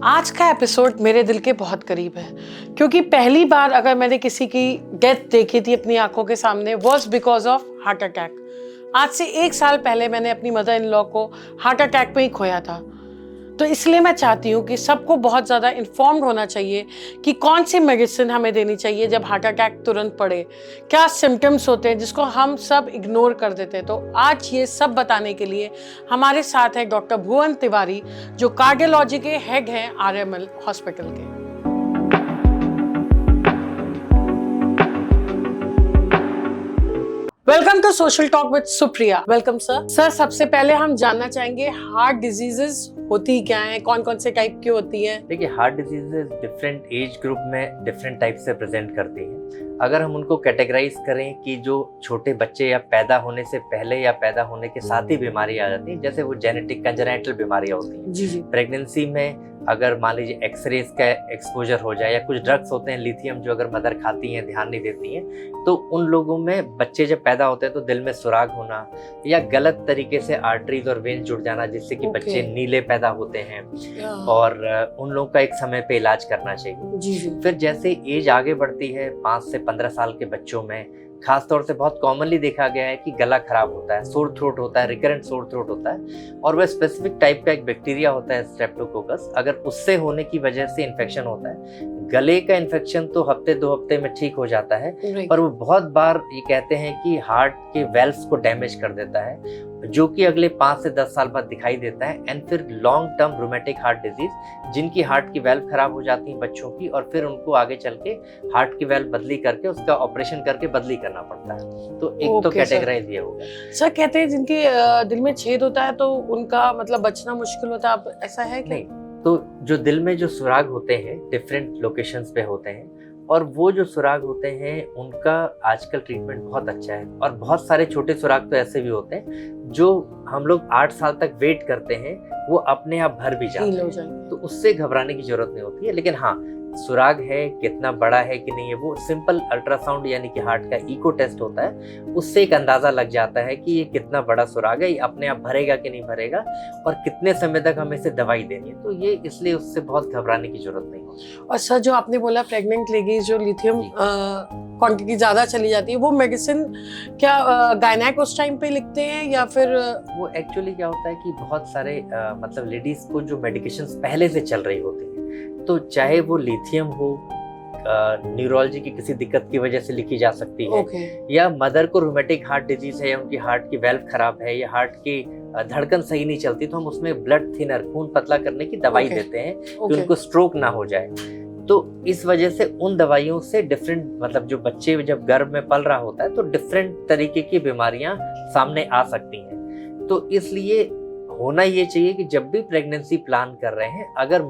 आज का एपिसोड मेरे दिल के बहुत करीब है क्योंकि पहली बार अगर मैंने किसी की डेथ देखी थी अपनी आंखों के सामने was because of heart attack. आज से 1 साल पहले मैंने अपनी मदर इन लॉ को हार्ट अटैक में ही खोया था। तो इसलिए मैं चाहती हूँ कि सबको बहुत ज़्यादा इन्फॉर्म्ड होना चाहिए कि कौन सी मेडिसिन हमें देनी चाहिए जब हार्ट अटैक तुरंत पड़े, क्या सिम्टम्स होते हैं जिसको हम सब इग्नोर कर देते हैं। तो आज ये सब बताने के लिए हमारे साथ है डॉक्टर भुवन तिवारी, जो कार्डियोलॉजी के हेड हैं RML हॉस्पिटल के। Welcome to social talk with Supriya. Welcome sir. Sir, सबसे पहले हम जानना चाहेंगे हार्ट डिजीजेस होती क्या है, कौन कौन से टाइप की होती है? देखिए, heart diseases different age group में डिफरेंट टाइप से प्रेजेंट करती हैं। अगर हम उनको कैटेगराइज करें कि जो छोटे बच्चे या पैदा होने से पहले या पैदा होने के साथ ही बीमारी आ जाती है, जैसे वो जेनेटिक कंजेनाइटल बीमारियां होती हैं। जी जी। प्रेगनेंसी में अगर मान लीजिए एक्सरेज का एक्सपोजर हो जाए या कुछ ड्रग्स होते हैं लिथियम जो अगर मदर खाती हैं, ध्यान नहीं देती हैं, तो उन लोगों में बच्चे जब पैदा होते हैं तो दिल में सुराग होना या गलत तरीके से आर्टरीज और वेन जुड़ जाना जिससे कि बच्चे नीले पैदा होते हैं, और उन लोगों का एक समय पे इलाज करना चाहिए। जी जी। फिर जैसे एज आगे बढ़ती है 5 से 15 साल के बच्चों में खास तौर से बहुत कॉमनली देखा गया है कि गला खराब होता है, सोर थ्रोट होता है, रिकरेंट सोर थ्रोट होता है, और वह स्पेसिफिक टाइप का एक बैक्टीरिया होता है स्ट्रेप्टोकोकस। अगर उससे होने की वजह से इन्फेक्शन होता है, गले का इन्फेक्शन तो हफ्ते 2 हफ्ते में ठीक हो जाता है, पर वो बहुत बार ये कहते हैं कि हार्ट के वेल्व्स को डैमेज कर देता है, जो कि अगले 5 से 10 साल बाद दिखाई देता है। एंड फिर long term rheumatic heart disease, जिनकी हार्ट की वेल्व खराब हो जाती है बच्चों की, और फिर उनको आगे चल के हार्ट की वेल्व बदली करके उसका ऑपरेशन करके बदली करना पड़ता है। तो एक तो कैटेगराइज ये हो गया। सर, कहते हैं जिनके दिल में छेद होता है तो उनका मतलब बचना मुश्किल होता है, अब ऐसा है कि नहीं? तो जो दिल में जो सुराग होते हैं डिफरेंट लोकेशंस पे होते हैं, और वो जो सुराग होते हैं उनका आजकल ट्रीटमेंट बहुत अच्छा है। और बहुत सारे छोटे सुराग तो ऐसे भी होते हैं जो हम लोग 8 साल तक वेट करते हैं, वो अपने आप भर भी जाते हैं, तो उससे घबराने की जरूरत नहीं होती है। लेकिन हाँ, सुराग है, कितना बड़ा है कि नहीं है, वो सिंपल अल्ट्रासाउंड यानी कि हार्ट का इको टेस्ट होता है, उससे एक अंदाजा लग जाता है कि ये कितना बड़ा सुराग है, ये अपने आप भरेगा कि नहीं भरेगा, और कितने समय तक हमें इसे दवाई देनी है। तो ये इसलिए उससे बहुत घबराने की जरूरत नहीं होती। और सर, जो आपने बोला प्रेग्नेंट लेडीज जो लिथियम क्वांटिटी ज्यादा चली जाती है, वो मेडिसिन क्या गायनेक उस टाइम पे लिखते हैं या फिर वो एक्चुअली क्या होता है कि बहुत सारे मतलब लेडीज को जो मेडिकेशंस पहले से चल रही होती है, तो चाहे वो लिथियम हो, न्यूरोलॉजी की किसी दिक्कत की वजह से लिखी जा सकती है, या मदर को रूमेटिक हार्ट डिजीज है या उनकी हार्ट की वेल्व खराब है या हार्ट की धड़कन सही नहीं चलती, तो हम उसमें ब्लड थिनर, खून पतला करने की दवाई देते हैं कि उनको स्ट्रोक ना हो जाए। तो इस वजह से उन दवाइयों से डिफरेंट, मतलब जो बच्चे जब गर्भ में पल रहा होता है तो डिफरेंट तरीके की बीमारियां सामने आ सकती हैं। तो इसलिए होना ये चाहिए कि जब भी प्रेगनेंसी प्लान कर रहे हैं, अगर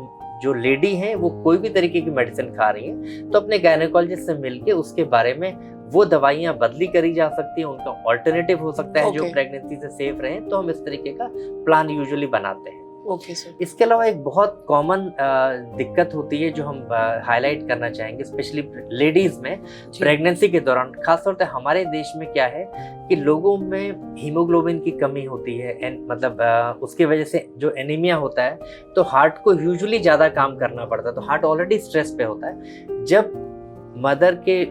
जो लेडी हैं वो कोई भी तरीके की मेडिसिन खा रही हैं, तो अपने गायनेकोलॉजिस्ट से मिलके उसके बारे में वो दवाइयां बदली करी जा सकती हैं, उनका ऑल्टरनेटिव हो सकता है जो प्रेगनेंसी से सेफ रहे। तो हम इस तरीके का प्लान यूजुअली बनाते हैं। सर। इसके अलावा एक बहुत कॉमन दिक्कत होती है जो हम हाईलाइट करना चाहेंगे, स्पेशली लेडीज में प्रेगनेंसी के दौरान। खासतौर पे हमारे देश में क्या है कि लोगों में हीमोग्लोबिन की कमी होती है, मतलब उसकी वजह से जो एनीमिया होता है, तो हार्ट को यूजुअली ज्यादा काम करना पड़ता है। तो हार्ट ऑलरेडी स्ट्रेस पे होता है। जब मदर के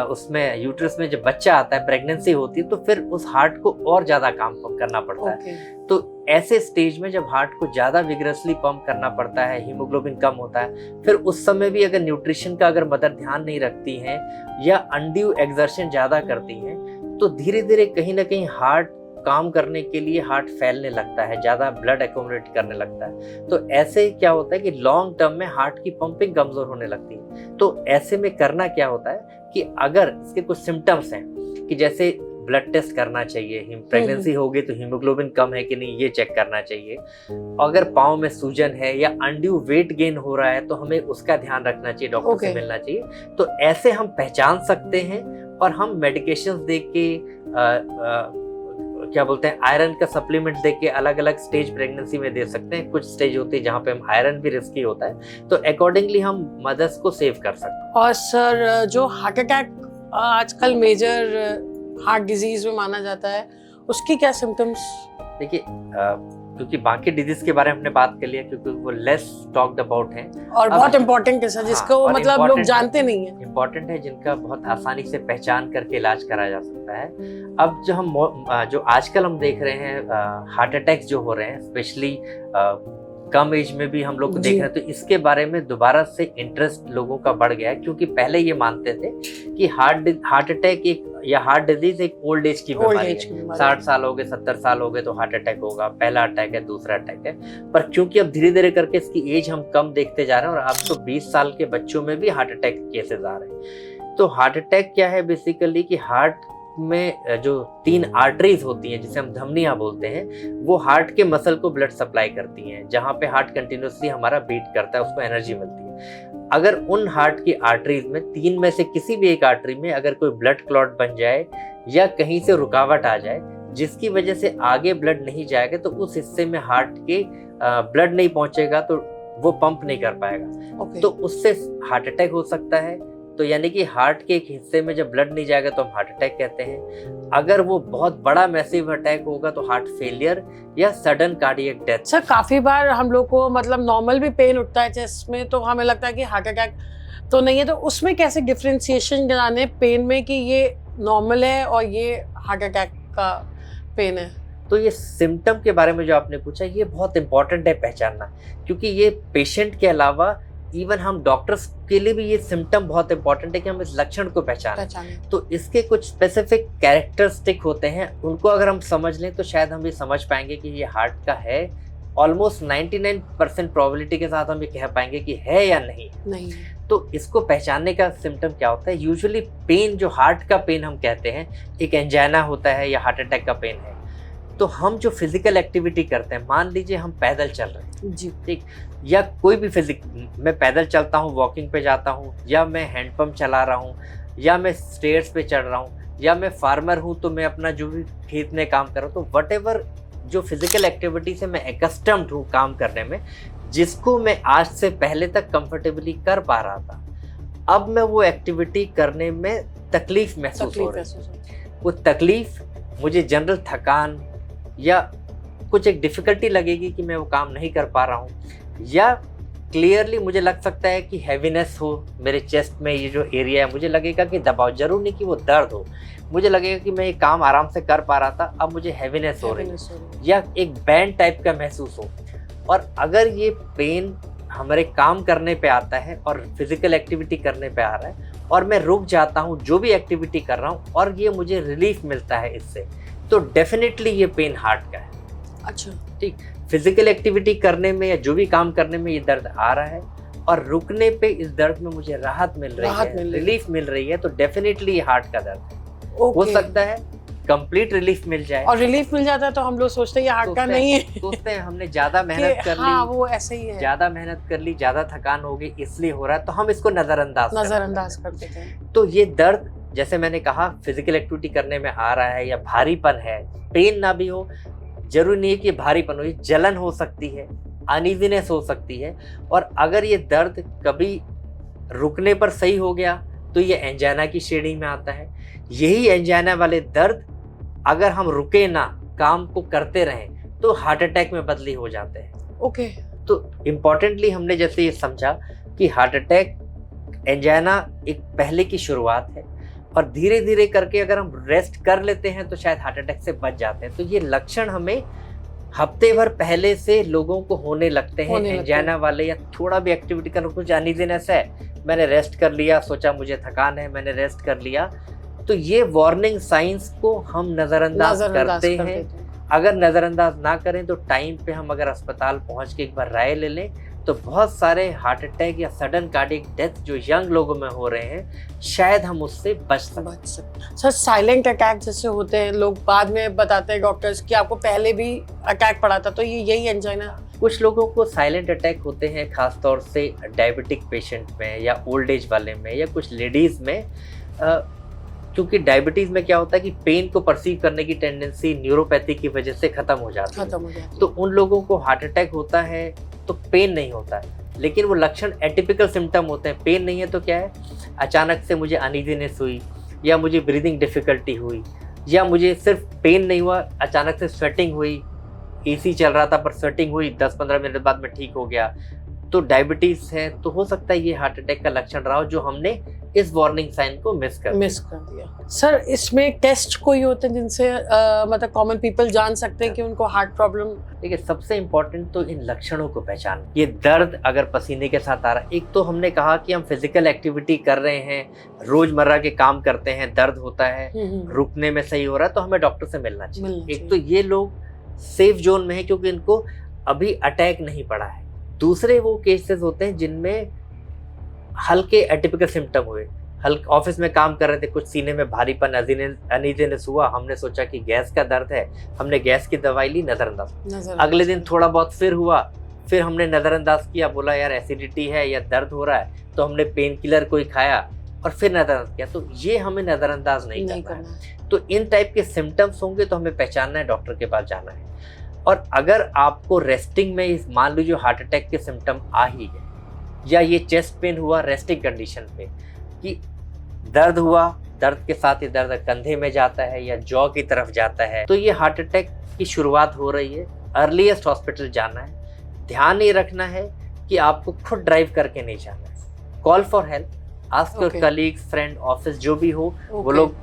उसमें यूट्रस में जब बच्चा आता है, प्रेगनेंसी होती है, तो फिर उस हार्ट को और ज्यादा काम करना पड़ता है। तो ऐसे स्टेज में जब हार्ट को ज्यादा विग्रसली पंप करना पड़ता है, हीमोग्लोबिन कम होता है, फिर उस समय भी अगर न्यूट्रिशन का अगर मदर ध्यान नहीं रखती हैं या अनड्यू एक्सर्शन ज्यादा करती हैं, तो धीरे धीरे कहीं ना कहीं हार्ट काम करने के लिए हार्ट फैलने लगता है, ज्यादा ब्लड एक्यूमुलेट करने लगता है। तो ऐसे क्या होता है कि लॉन्ग टर्म में हार्ट की पंपिंग कमजोर होने लगती है। तो ऐसे में करना क्या होता है कि अगर इसके कुछ सिम्टम्स हैं कि जैसे ब्लड टेस्ट करना चाहिए, प्रेगनेंसी हो गई तो हीमोग्लोबिन कम है कि नहीं ये चेक करना चाहिए, अगर पाँव में सूजन है या अनड्यू वेट गेन हो रहा है तो हमें उसका ध्यान रखना चाहिए, डॉक्टर से मिलना चाहिए। तो ऐसे हम पहचान सकते हैं और हम मेडिकेशंस दे के क्या बोलते हैं आयरन का सप्लीमेंट देके अलग अलग स्टेज प्रेगनेंसी में दे सकते हैं। कुछ स्टेज होती है जहाँ पे हम आयरन भी रिस्की होता है, तो अकॉर्डिंगली हम मदर्स को सेव कर सकते हैं। और सर, जो हार्ट अटैक आजकल मेजर हार्ट डिजीज में माना जाता है, उसकी क्या सिम्टम्स? देखिए, क्योंकि बाकी डिजीज के बारे में हमने बात कर लिया क्योंकि वो लेस टॉक्ड अबाउट हैं और बहुत इम्पोर्टेंट है सर, जिसको और मतलब लोग important जानते नहीं है। इम्पोर्टेंट है, जिनका बहुत आसानी से पहचान करके इलाज करा जा सकता है। अब जो आजकल हम देख रहे हैं हार्ट अटैक्स जो हो रहे हैं, स्पेशली कम एज में भी हम लोग देख रहे हैं, तो इसके बारे में दोबारा से इंटरेस्ट लोगों का बढ़ गया है। क्योंकि पहले ये मानते थे कि हार्ट अटैक एक या हार्ट डिजीज एक ओल्ड एज की बीमारी है, 60 साल हो गए 70 साल हो गए तो हार्ट अटैक होगा, पहला अटैक है दूसरा अटैक है। पर क्योंकि अब धीरे धीरे करके इसकी एज हम कम देखते जा रहे हैं और अब तो 20 साल के बच्चों में भी हार्ट अटैक केसेस आ रहे हैं। तो हार्ट अटैक क्या है बेसिकली कि हार्ट में जो 3 आर्टरीज होती हैं जिसे हम धमनियां बोलते हैं, वो हार्ट के मसल को ब्लड सप्लाई करती हैं, जहां पे हार्ट कंटिन्यूसली हमारा बीट करता है, उसको एनर्जी मिलती है। अगर उन हार्ट की आर्टरीज में 3 में से किसी भी एक आर्टरी में अगर कोई ब्लड क्लॉट बन जाए या कहीं से रुकावट आ जाए जिसकी वजह से आगे ब्लड नहीं जाएगा, तो उस हिस्से में हार्ट के ब्लड नहीं पहुंचेगा तो वो पंप नहीं कर पाएगा। तो उससे हार्ट अटैक हो सकता है। तो यानी कि हार्ट के एक हिस्से में जब ब्लड नहीं जाएगा तो हम हार्ट अटैक कहते हैं। अगर वो बहुत बड़ा मैसिव अटैक होगा तो हार्ट फेलियर या सडन कार्डियक डेथ। सर काफी बार हम लोग को मतलब नॉर्मल भी पेन उठता है चेस्ट में, तो हमें लगता है कि हार्ट अटैक तो नहीं है, तो उसमें कैसे डिफरेंशिएशन कराने पेन में कि ये नॉर्मल है और ये हार्ट अटैक का पेन है? तो ये सिम्टम के बारे में जो आपने पूछा, ये बहुत इंपॉर्टेंट है पहचानना, क्योंकि ये पेशेंट के अलावा इवन हम डॉक्टर्स के लिए भी ये सिम्टम बहुत इंपॉर्टेंट है कि हम इस लक्षण को पहचानें। तो इसके कुछ स्पेसिफिक कैरेक्टरिस्टिक होते हैं, उनको अगर हम समझ लें तो शायद हम ये समझ पाएंगे कि ये हार्ट का है। ऑलमोस्ट 99% प्रोबेबिलिटी के साथ हम ये कह पाएंगे कि है या नहीं। तो इसको पहचानने का सिम्टम क्या होता है? यूजुअली पेन, जो हार्ट का पेन हम कहते हैं, एक एंजाइना होता है या हार्ट अटैक का पेन है। तो हम जो फिजिकल एक्टिविटी करते हैं, मान लीजिए हम पैदल चल रहे हैं जी, ठीक, या कोई भी मैं पैदल चलता हूँ, वॉकिंग पे जाता हूँ, या मैं हैंडपम्प चला रहा हूँ, या मैं स्टेयर्स पे चढ़ रहा हूँ, या मैं फार्मर हूँ तो मैं अपना जो भी खेत में काम कर रहा हूँ, तो व्हाटएवर जो फिजिकल एक्टिविटी से मैं एकस्टम्ड हूँ काम करने में, जिसको मैं आज से पहले तक कंफर्टेबली कर पा रहा था, अब मैं वो एक्टिविटी करने में तकलीफ महसूस हो रही है। वो तकलीफ मुझे जनरल थकान या कुछ एक डिफ़िकल्टी लगेगी कि मैं वो काम नहीं कर पा रहा हूँ, या क्लियरली मुझे लग सकता है कि हैवीनेस हो मेरे चेस्ट में, ये जो एरिया है मुझे लगेगा कि दबाव, जरूर नहीं कि वो दर्द हो, मुझे लगेगा कि मैं ये काम आराम से कर पा रहा था, अब मुझे हैवीनेस हो रही है, या एक बैंड टाइप का महसूस हो। और अगर ये पेन हमारे काम करने पे आता है और फिजिकल एक्टिविटी करने पे आ रहा है और मैं रुक जाता हूँ जो भी एक्टिविटी कर रहा हूँ और ये मुझे रिलीफ मिलता है इससे, तो डेफिनेटली ये पेन हार्ट का है। अच्छा, ठीक। फिजिकल एक्टिविटी करने में या जो भी काम करने में ये दर्द आ रहा है और रुकने पे इस दर्द में मुझे राहत मिल रही है, रिलीफ मिल रही है, तो डेफिनेटली ये हार्ट का दर्द है। हो सकता है कंप्लीट रिलीफ मिल जाए, और रिलीफ मिल जाता है तो हम लोग सोचते हैं ये हार्ट का नहीं है, सोचते हैं हमने ज्यादा मेहनत कर ली, हाँ, वो ऐसे ही है, ज्यादा मेहनत कर ली, ज्यादा थकान हो गई इसलिए हो रहा है, तो हम इसको नजरअंदाज कर देते हैं। तो ये दर्द, जैसे मैंने कहा, फिजिकल एक्टिविटी करने में आ रहा है या भारीपन है, पेन ना भी हो, जरूरी नहीं है कि भारीपन हो, ये जलन हो सकती है, अनईजीनेस हो सकती है, और अगर ये दर्द कभी रुकने पर सही हो गया तो ये एंजाइना की श्रेणी में आता है। यही एंजाइना वाले दर्द अगर हम रुके ना, काम को करते रहें, तो हार्ट अटैक में बदली हो जाते हैं। ओके। तो इम्पोर्टेंटली हमने जैसे ये समझा कि हार्ट अटैक, एंजाइना एक पहले की शुरुआत है, और धीरे धीरे करके अगर हम रेस्ट कर लेते हैं तो शायद हार्ट अटैक से बच जाते हैं। तो ये लक्षण हमें हफ्ते भर पहले से लोगों को होने लगते हैं, एंजाइना वाले, या थोड़ा भी एक्टिविटी करना, कुछ अनईजीनेस है, मैंने रेस्ट कर लिया, सोचा मुझे थकान है, मैंने रेस्ट कर लिया, तो ये वार्निंग साइंस को हम नजरअंदाज करते हैं। अगर नजरअंदाज ना करें तो टाइम पे हम अगर अस्पताल पहुंच के एक बार राय ले लें तो बहुत सारे हार्ट अटैक या सडन कार्डियक डेथ जो यंग लोगों में हो रहे हैं, शायद हम उससे बच सकते। सर, साइलेंट अटैक जैसे होते हैं, लोग बाद में बताते हैं डॉक्टर्स कि आपको पहले भी अटैक पड़ा था, तो ये यही एंजाइना? कुछ लोगों को साइलेंट अटैक होते हैं, खासतौर से डायबिटिक पेशेंट में या ओल्ड एज वाले में या कुछ लेडीज में, क्योंकि डायबिटीज में क्या होता है कि पेन को परसीव करने की टेंडेंसी न्यूरोपैथी की वजह से खत्म हो जाती है। तो उन लोगों को हार्ट अटैक होता है तो पेन नहीं होता है, लेकिन वो लक्षण एटिपिकल सिम्टम होते हैं। पेन नहीं है तो क्या है, अचानक से मुझे अनईजीनेस हुई, या मुझे ब्रीदिंग डिफिकल्टी हुई, या मुझे सिर्फ पेन नहीं हुआ, अचानक से स्वेटिंग हुई, एसी चल रहा था पर स्वेटिंग हुई, 10-15 मिनट बाद में ठीक हो गया, तो डायबिटीज है, तो हो सकता है ये हार्ट अटैक का लक्षण रहा हो जो हमने इस वार्निंग साइन को मिस कर दिया। सर इसमें टेस्ट कोई होते हैं जिनसे मतलब कॉमन पीपल जान सकते हैं कि उनको हार्ट प्रॉब्लम? देखिए सबसे इम्पोर्टेंट तो इन लक्षणों को पहचान, ये दर्द अगर पसीने के साथ आ रहा है, एक तो हमने कहा कि हम फिजिकल एक्टिविटी कर रहे हैं, रोजमर्रा के काम करते हैं, दर्द होता है, रुकने में सही हो रहा है, तो हमें डॉक्टर से मिलना चाहिए। एक तो ये लोग सेफ जोन में है क्योंकि इनको अभी अटैक नहीं पड़ा है। दूसरे वो केसेस होते हैं जिनमें हल्के एटिपिकल सिम्टम हुए, हल्के ऑफिस में काम कर रहे थे, कुछ सीने में भारीपन, अनईजीनेस हुआ, हमने सोचा कि गैस का दर्द है, हमने गैस की दवाई ली, नजरअंदाज, अगले दिन थोड़ा बहुत फिर हुआ, फिर हमने नजरअंदाज किया, बोला यार एसिडिटी है या दर्द हो रहा है, तो हमने पेन किलर कोई खाया और फिर नजरअंदाज किया, तो ये हमें नजरअंदाज नहीं करना है। तो इन टाइप के सिम्टम्स होंगे तो हमें पहचानना है, डॉक्टर के पास जाना है। और अगर आपको रेस्टिंग में मान लीजिए हार्ट अटैक के सिम्टम आ ही गए या ये चेस्ट पेन हुआ रेस्टिंग कंडीशन पे, कि दर्द हुआ, दर्द के साथ ही दर्द कंधे में जाता है या जॉ की तरफ जाता है, तो ये हार्ट अटैक की शुरुआत हो रही है, अर्लीस्ट हॉस्पिटल जाना है। ध्यान ये रखना है कि आपको खुद ड्राइव करके नहीं जाना है, call for help, ask your colleagues, friend, office जो भी हो, वो लोग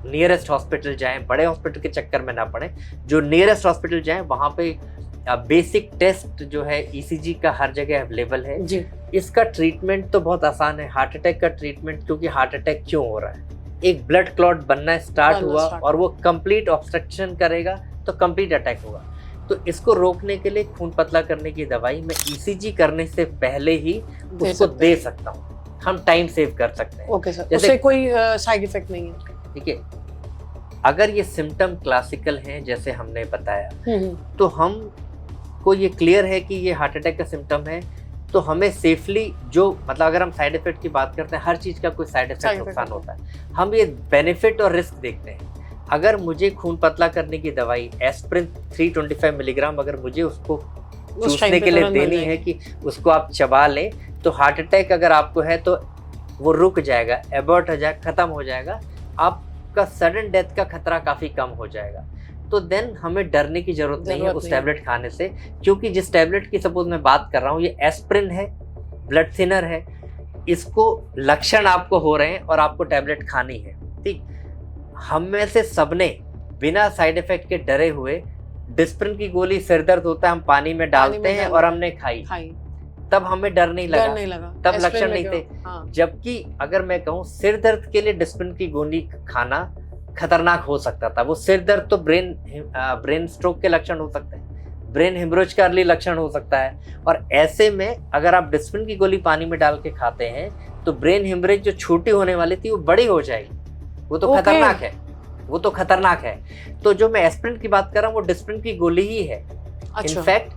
नियरेस्ट हॉस्पिटल जाएं, बड़े हॉस्पिटल के चक्कर में ना पड़े, जो नियरेस्ट हॉस्पिटल जाएं वहाँ पे बेसिक टेस्ट जो है ईसीजी का हर जगह अवेलेबल है जी। इसका ट्रीटमेंट तो बहुत आसान है, हार्ट अटैक का ट्रीटमेंट, क्योंकि हार्ट अटैक क्यों हो रहा है, एक ब्लड क्लॉट बनना स्टार्ट हुआ और वो कंप्लीट ऑब्स्ट्रक्शन करेगा तो कंप्लीट अटैक होगा। तो इसको रोकने के लिए खून पतला करने की दवाई मैं ईसीजी करने से पहले ही उसको दे सकता हूँ, हम टाइम सेव कर सकते हैं। ओके सर, उससे कोई साइड इफेक्ट नहीं है? देखिए अगर ये सिम्टम क्लासिकल हैं जैसे हमने बताया, तो हम को ये क्लियर है कि ये हार्ट अटैक का सिम्टम है, तो हमें सेफली जो मतलब अगर हम साइड इफेक्ट की बात करते हैं, हर चीज का कोई साइड इफेक्ट नुकसान होता है, हम ये बेनिफिट और रिस्क देखते हैं। अगर मुझे खून पतला करने की दवाई एस्प्रिन 325 मिलीग्राम अगर मुझे उसको चूसने के लिए देनी है कि उसको आप चबा लें, तो हार्ट अटैक अगर आपको है तो वो रुक जाएगा, एबॉर्ट हो जाएगा, खत्म हो जाएगा, आपका सडन डेथ का खतरा काफी कम हो जाएगा। तो देन हमें डरने की जरूरत नहीं है उस टैबलेट खाने से, क्योंकि जिस टैबलेट की सपोज मैं बात कर रहा हूँ ये एस्प्रिन है, ब्लड थिनर है, इसको लक्षण आपको हो रहे हैं और आपको टैबलेट खानी है, ठीक। हम में से सबने बिना साइड इफेक्ट के डरे हुए डिस्प्रिन की गोली, सिर दर्द होता है हम पानी में डालते हैं और हमने खाई, तब हमें डर नहीं लगा, तब लक्षण नहीं थे। जबकि अगर मैं कहूँ सिर दर्द के लिए डिस्प्रिन की गोली खाना खतरनाक हो सकता था, वो सिर दर्द तो ब्रेन स्ट्रोक के लक्षण हो सकते हैं, ब्रेन हेमरेज का अर्ली लक्षण हो सकता है, और ऐसे में अगर आप डिस्प्रिन की गोली पानी में डाल के खाते हैं तो ब्रेन हेमरेज जो छोटी होने वाली थी वो बड़ी हो जाएगी, वो तो खतरनाक है, वो तो खतरनाक है। तो जो मैं एस्प्रिन की बात कर रहा हूँ वो डिस्प्रिन की गोली ही है। इनफैक्ट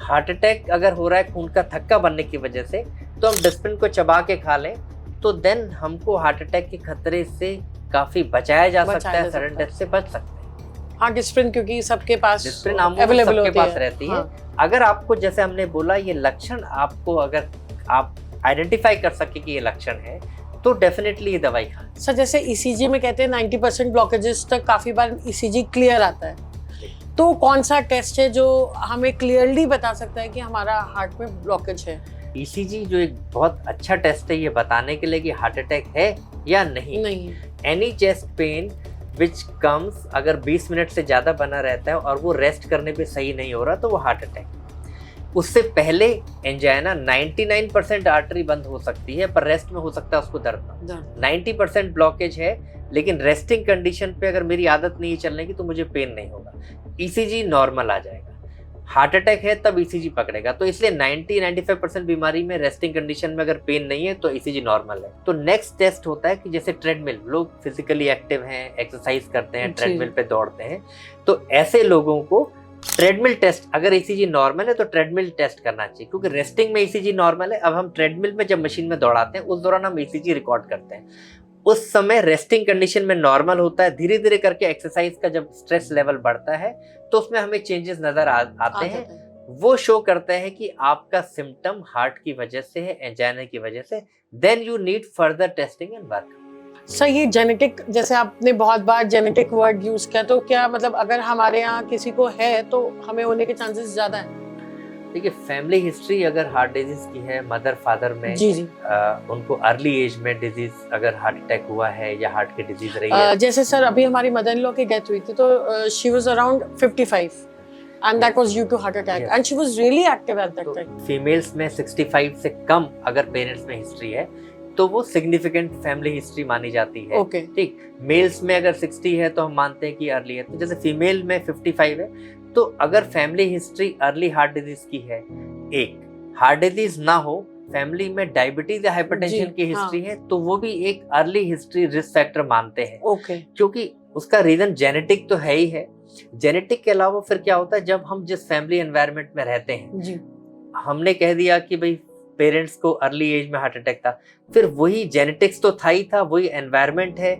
हार्ट अटैक अगर हो रहा है खून का थक्का बनने की वजह से, तो हम डिस्प्रिन को चबा के खा लें तो देन हमको हार्ट अटैक के खतरे से काफी बचाया जा सकता है, सडन डेथ से बच सकते हैं। हाँ, डिस्प्रिन क्योंकि सबके पास अवेलेबल सबके पास रहती है। अगर आपको जैसे हमने बोला ये लक्षण आपको अगर आप आइडेंटिफाई कर सके कि ये लक्षण है तो डेफिनेटली ये दवाई खाएं। सर जैसे ईसीजी में कहते हैं 90% ब्लॉकेजेस तक काफी बार ईसीजी क्लियर आता है, तो कौन सा टेस्ट है जो हमें क्लियरली बता सकता है कि हमारा हार्ट में ब्लॉकेज है? ईसीजी जो एक बहुत अच्छा टेस्ट है ये बताने के लिए कि हार्ट अटैक है या नहीं। Any chest pain which comes, अगर 20 मिनट से ज़्यादा बना रहता है और वो रेस्ट करने पे सही नहीं हो रहा तो वो हार्ट अटैक। उससे पहले एंजाइना 99% आर्टरी बंद हो सकती है पर रेस्ट में हो सकता है उसको दर्द। 90% ब्लॉकेज है लेकिन रेस्टिंग कंडीशन पे अगर मेरी आदत नहीं है चलने की तो मुझे पेन नहीं होगा, ईसीजी नॉर्मल आ जाएगा। हार्ट अटैक है तब ईसीजी पकड़ेगा, तो इसलिए 90-95% बीमारी में रेस्टिंग कंडीशन में अगर पेन नहीं है तो ईसीजी नॉर्मल है। तो नेक्स्ट टेस्ट होता है कि जैसे ट्रेडमिल, लोग फिजिकली एक्टिव हैं, एक्सरसाइज करते हैं, ट्रेडमिल पे दौड़ते हैं, तो ऐसे लोगों को ट्रेडमिल टेस्ट, अगर ईसीजी नॉर्मल है तो ट्रेडमिल टेस्ट करना चाहिए, क्योंकि रेस्टिंग में ईसीजी नॉर्मल है। अब हम ट्रेडमिल में जब मशीन में दौड़ाते हैं उस दौरान हम ईसीजी रिकॉर्ड करते हैं, उस समय रेस्टिंग कंडीशन में नॉर्मल होता है। धीरे धीरे करके एक्सरसाइज का जब स्ट्रेस लेवल बढ़ता है तो उसमें हमें चेंजेस नजर आते हैं, वो शो करते हैं कि आपका सिम्टम हार्ट की वजह से है, एंजाइना की वजह से, then you need further testing and work. Sir ये जेनेटिक, जैसे आपने बहुत बार जेनेटिक वर्ड यूज किया, तो क्या मतलब अगर हमारे यहाँ किसी को है तो हमें होने के चांसेस ज्यादा है? देखिए, फैमिली हिस्ट्री अगर हार्ट डिजीज की है, मदर फादर में जी जी। उनको अर्ली एज में डिजीज अगर हार्ट अटैक हुआ है या हार्ट की डिजीज रही है, जैसे सर अभी हमारी मदर इन लॉ की डेथ हुई थी, तो she was around 55 and that was due to heart attack, Yes. and she was really active at that तो time. फीमेल्स में 65 से कम अगर पेरेंट्स में हिस्ट्री है तो वो सिग्निफिकेंट फैमिली हिस्ट्री मानी जाती है। Okay. ठीक, मेल्स में अगर 60 है तो हम मानते हैं कि अर्ली है। तो जैसे फीमेल में 55 है, तो अगर family history early heart disease की है, एक हार्ट डिजीज ना हो, फैमिली में डायबिटीज या हाइपरटेंशन की हिस्ट्री है, तो वो भी एक अर्ली हिस्ट्री रिस्क फैक्टर मानते हैं। Okay. क्योंकि उसका रीजन जेनेटिक तो है ही है। जेनेटिक के अलावा फिर क्या होता है, जब हम जिस फैमिली एनवायरनमेंट में रहते हैं, जी। हमने कह दिया कि भाई पेरेंट्स को अर्ली एज में हार्ट अटैक था, फिर वही जेनेटिक्स तो था ही था, वही एनवायरनमेंट है,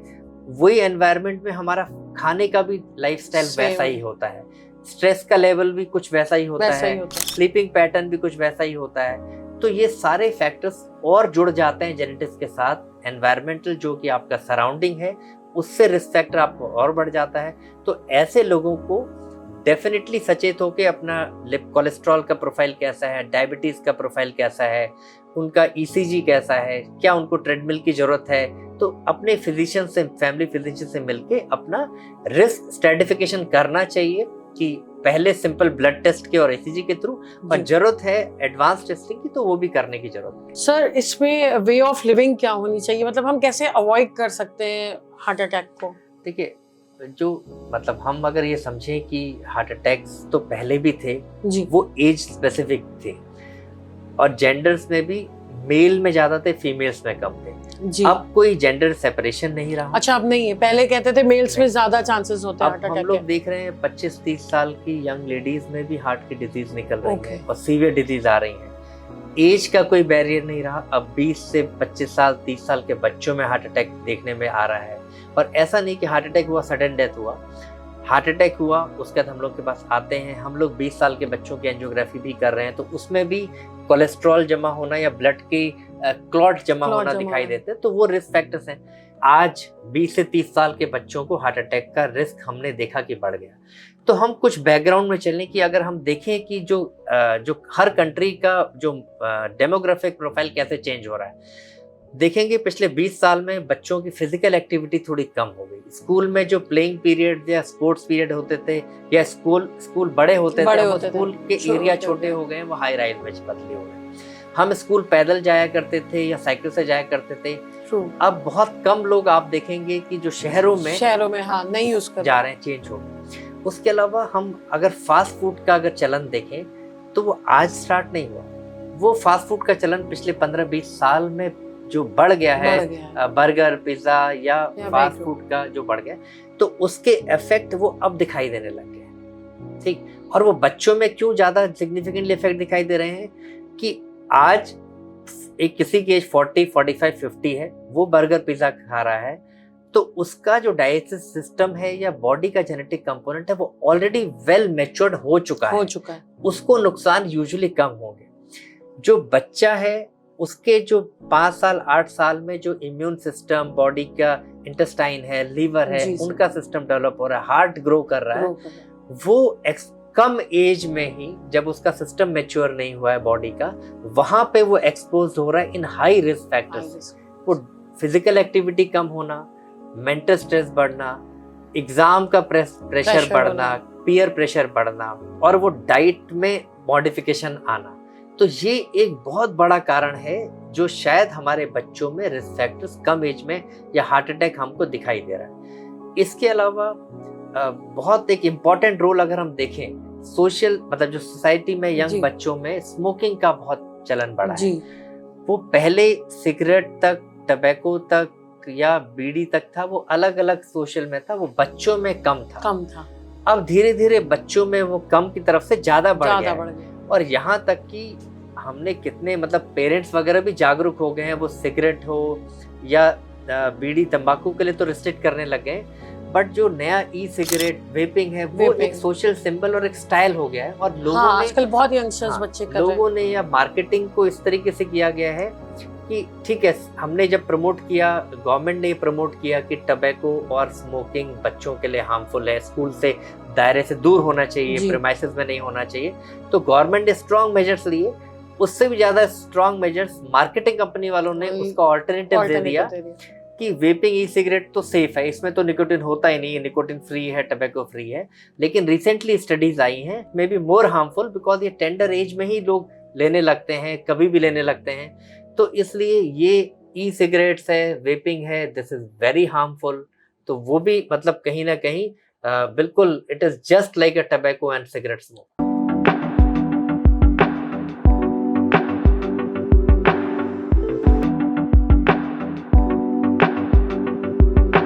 वही एनवायरनमेंट में हमारा खाने का भी लाइफस्टाइल वैसा ही होता है, स्ट्रेस का लेवल भी कुछ वैसा ही होता है, स्लीपिंग पैटर्न भी कुछ वैसा ही होता है। तो ये सारे फैक्टर्स और जुड़ जाते हैं जेनेटिक्स के साथ। एनवायरमेंटल जो कि आपका सराउंडिंग है, उससे रिस्क फैक्टर आपको और बढ़ जाता है। तो ऐसे लोगों को डेफिनेटली सचेत होकर अपना लिप कोलेस्ट्रॉल का प्रोफाइल कैसा है, डायबिटीज का प्रोफाइल कैसा है, उनका ईसीजी कैसा है, क्या उनको ट्रेडमिल की जरूरत है, तो अपने फिजिशियन से, फैमिली फिजिशियन से मिलके अपना रिस्क स्ट्रेटिफिकेशन करना चाहिए कि पहले सिंपल ब्लड टेस्ट के और ईसीजी के थ्रू, और जरूरत है एडवांस टेस्टिंग की तो वो भी करने की जरूरत है। सर इसमें वे ऑफ लिविंग क्या होनी चाहिए, मतलब हम कैसे अवॉइड कर सकते हैं हार्ट अटैक को? देखिए, जो मतलब हम अगर ये समझें कि हार्ट अटैक्स तो पहले भी थे जी, वो एज स्पेसिफिक थे, और जेंडर्स में भी मेल में ज्यादा थे, फीमेल्स में कम थे जी। अब कोई जेंडर सेपरेशन नहीं रहा। अच्छा, अब नहीं है, पहले कहते थे मेल्स में ज्यादा चांसेस होते हैं हार्ट अब अटैक हम लोग के। देख रहे हैं 25-30 साल की यंग लेडीज में भी हार्ट की डिजीज निकल रही Okay. है और सीवियर डिजीज आ रही है। एज का कोई बैरियर नहीं रहा। अब 20 से 25 साल 30 साल के बच्चों में हार्ट अटैक देखने में आ रहा है। और ऐसा नहीं कि हार्ट अटैक हुआ सडन डेथ हुआ, हार्ट अटैक हुआ उसके बाद हम लोग के पास आते हैं, हम लोग 20 साल के बच्चों की एंजियोग्राफी भी कर रहे हैं, तो उसमें भी कोलेस्ट्रॉल जमा होना या ब्लड की क्लॉट जमा होना दिखाई देते हैं, तो वो रिस्क फैक्टर्स हैं। आज 20 से 30 साल के बच्चों को हार्ट अटैक का रिस्क हमने देखा कि बढ़ गया। तो हम कुछ बैकग्राउंड में चलने की, अगर हम देखें कि जो हर कंट्री का जो डेमोग्राफिक प्रोफाइल कैसे चेंज हो रहा है, देखेंगे पिछले 20 साल में बच्चों की फिजिकल एक्टिविटी थोड़ी कम हो गई। स्कूल में जो प्लेइंग पीरियड या स्पोर्ट्स पीरियड होते थे, या स्कूल बड़े होते थे, स्कूल के एरिया छोटे हो गए, वो हाई राइज में बदले हो गए। हम स्कूल पैदल जाया करते थे या साइकिल से जाया करते थे। अब बहुत कम लोग आप देखेंगे कि जो शहरों में हाँ नहीं यूज कर जा रहे हैं, चेंज हो गए। उसके अलावा हम अगर फास्ट फूड का अगर चलन देखें तो वो आज स्टार्ट नहीं हुआ, वो फास्ट फूड का चलन पिछले 15-20 साल में जो बढ़ गया है, बर्गर पिज्जा या फास्ट फूड का जो बढ़ गया, तो उसके इफेक्ट वो अब दिखाई देने लग गए। ठीक, और वो बच्चों में क्यों ज्यादा सिग्निफिकेंटली इफेक्ट दिखाई दे रहे हैं कि आज एक किसी की एज 40, 45, 50 है, वो बर्गर पिज्जा खा रहा है, तो उसका जो डाइजेस्टिव सिस्टम है या बॉडी का जेनेटिक कंपोनेंट है वो ऑलरेडी वेल मैच्योर्ड हो चुका है, उसको नुकसान यूजुअली कम होंगे। जो बच्चा है उसके जो 5 साल 8 साल में जो इम्यून सिस्टम, बॉडी का इंटेस्टाइन है, लीवर है, उनका सिस्टम डेवलप हो रहा है, हार्ट ग्रो कर रहा है, वो कम एज में ही जब उसका सिस्टम मैच्योर नहीं हुआ है बॉडी का, वहां पे वो एक्सपोज हो रहा है इन हाई रिस्क फैक्टर्स। वो फिजिकल एक्टिविटी कम होना, मेंटल स्ट्रेस बढ़ना, एग्जाम का प्रेशर बढ़ना, पीयर प्रेशर बढ़ना, और वो डाइट में मॉडिफिकेशन आना, तो ये एक बहुत बड़ा कारण है जो शायद हमारे बच्चों में रिस्क फैक्टर्स कम एज में या हार्ट अटैक हमको दिखाई दे रहा है। इसके अलावा बहुत एक इम्पॉर्टेंट रोल अगर हम देखें, सोशल मतलब जो सोसाइटी में यंग बच्चों में स्मोकिंग का बहुत चलन बढ़ा है। वो पहले सिगरेट तक, टबैको तक या बीड़ी तक था, वो अलग अलग सोशल में था, वो बच्चों में कम था। अब धीरे धीरे बच्चों में वो कम की तरफ से ज्यादा बढ़ गया। और यहाँ तक कि हमने कितने मतलब पेरेंट्स वगैरह भी जागरूक हो गए हैं, वो सिगरेट हो या बीड़ी तंबाकू के लिए तो रिस्ट्रिक्ट करने लगे, बट जो नया ई सिगरेट वेपिंग है वो Vaping. एक सोशल सिंबल और एक स्टाइल हो गया है, और लोगों हाँ, ने आजकल बहुत यंगस्टर्स बच्चे कर रहे हैं। लोगों ने या मार्केटिंग को इस तरीके से किया गया है कि ठीक है, हमने जब प्रमोट किया, गवर्नमेंट ने प्रमोट किया कि टबैको और स्मोकिंग बच्चों के लिए हार्मफुल है, स्कूल से दायरे से दूर होना चाहिए, प्रीमाइसेस में नहीं होना चाहिए, तो गवर्नमेंट ने स्ट्रॉन्ग मेजर्स लिए। उससे भी ज्यादा स्ट्रॉन्ग मेजर्स मार्केटिंग कंपनी वालों ने उसका ऑल्टरनेटिव दे दिया कि वेपिंग ई सिगरेट तो सेफ है, इसमें तो निकोटिन होता ही नहीं है, निकोटिन फ्री है, टबैको फ्री है। लेकिन रिसेंटली स्टडीज आई हैं, may be more harmful, because ये टेंडर एज में ही लोग लेने लगते हैं, कभी भी लेने लगते हैं, तो इसलिए ये ई सिगरेट्स है, वेपिंग है, दिस इज वेरी हार्मफुल। तो वो भी मतलब कहीं ना कहीं बिल्कुल it is just like a tobacco and cigarette smoke.